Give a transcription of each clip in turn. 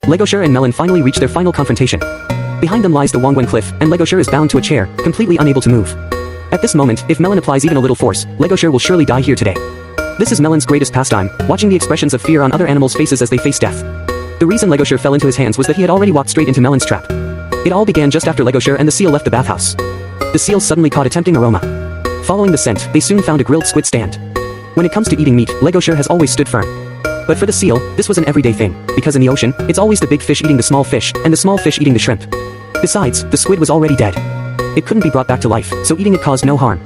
Legoshi and Melon finally reach their final confrontation. Behind them lies the Wang-Gwen Cliff, and Legoshi is bound to a chair, completely unable to move. At this moment, if Melon applies even a little force, Legoshi will surely die here today. This is Melon's greatest pastime, watching the expressions of fear on other animals' faces as they face death. The reason Legoshi fell into his hands was that he had already walked straight into Melon's trap. It all began just after Legoshi and the seal left the bathhouse. The seals suddenly caught a tempting aroma. Following the scent, they soon found a grilled squid stand. When it comes to eating meat, Legoshi has always stood firm. But for the seal, this was an everyday thing, because in the ocean, it's always the big fish eating the small fish, and the small fish eating the shrimp. Besides, the squid was already dead. It couldn't be brought back to life, so eating it caused no harm.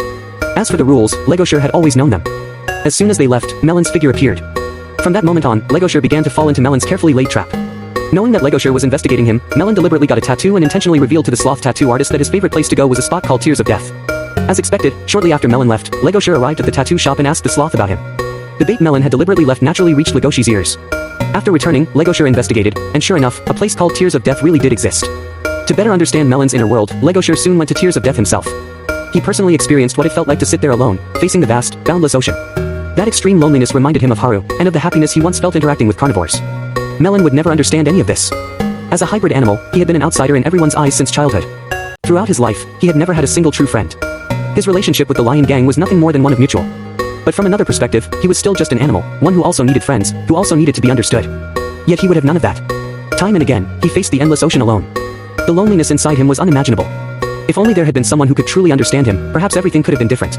As for the rules, Legoshi had always known them. As soon as they left, Melon's figure appeared. From that moment on, Legoshi began to fall into Melon's carefully laid trap. Knowing that Legoshi was investigating him, Melon deliberately got a tattoo and intentionally revealed to the sloth tattoo artist that his favorite place to go was a spot called Tears of Death. As expected, shortly after Melon left, Legoshi arrived at the tattoo shop and asked the sloth about him. The bait Melon had deliberately left naturally reached Legoshi's ears. After returning, Legoshi investigated, and sure enough, a place called Tears of Death really did exist. To better understand Melon's inner world, Legoshi soon went to Tears of Death himself. He personally experienced what it felt like to sit there alone, facing the vast, boundless ocean. That extreme loneliness reminded him of Haru, and of the happiness he once felt interacting with carnivores. Melon would never understand any of this. As a hybrid animal, he had been an outsider in everyone's eyes since childhood. Throughout his life, he had never had a single true friend. His relationship with the lion gang was nothing more than one of mutual. But from another perspective, he was still just an animal, one who also needed friends, who also needed to be understood. Yet he would have none of that. Time and again, he faced the endless ocean alone. The loneliness inside him was unimaginable. If only there had been someone who could truly understand him, perhaps everything could have been different.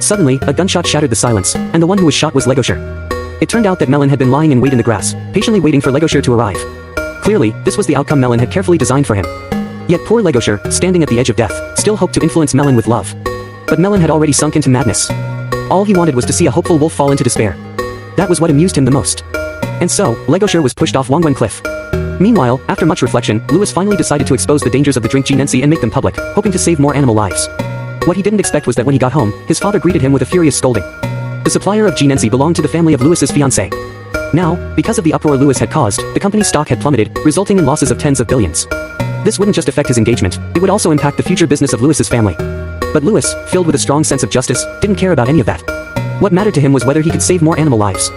Suddenly, a gunshot shattered the silence, and the one who was shot was Legoshi. It turned out that Melon had been lying in wait in the grass, patiently waiting for Legoshi to arrive. Clearly, this was the outcome Melon had carefully designed for him. Yet poor Legoshi, standing at the edge of death, still hoped to influence Melon with love. But Melon had already sunk into madness. All he wanted was to see a hopeful wolf fall into despair. That was what amused him the most. And so, Legoshi was pushed off Wang-Gwen Cliff. Meanwhile, after much reflection, Lewis finally decided to expose the dangers of the drink G-Nensi and make them public, hoping to save more animal lives. What he didn't expect was that when he got home, his father greeted him with a furious scolding. The supplier of G-Nensi belonged to the family of Lewis's fiancée. Now, because of the uproar Lewis had caused, the company's stock had plummeted, resulting in losses of tens of billions. This wouldn't just affect his engagement, it would also impact the future business of Lewis's family. But Lewis, filled with a strong sense of justice, didn't care about any of that. What mattered to him was whether he could save more animal lives.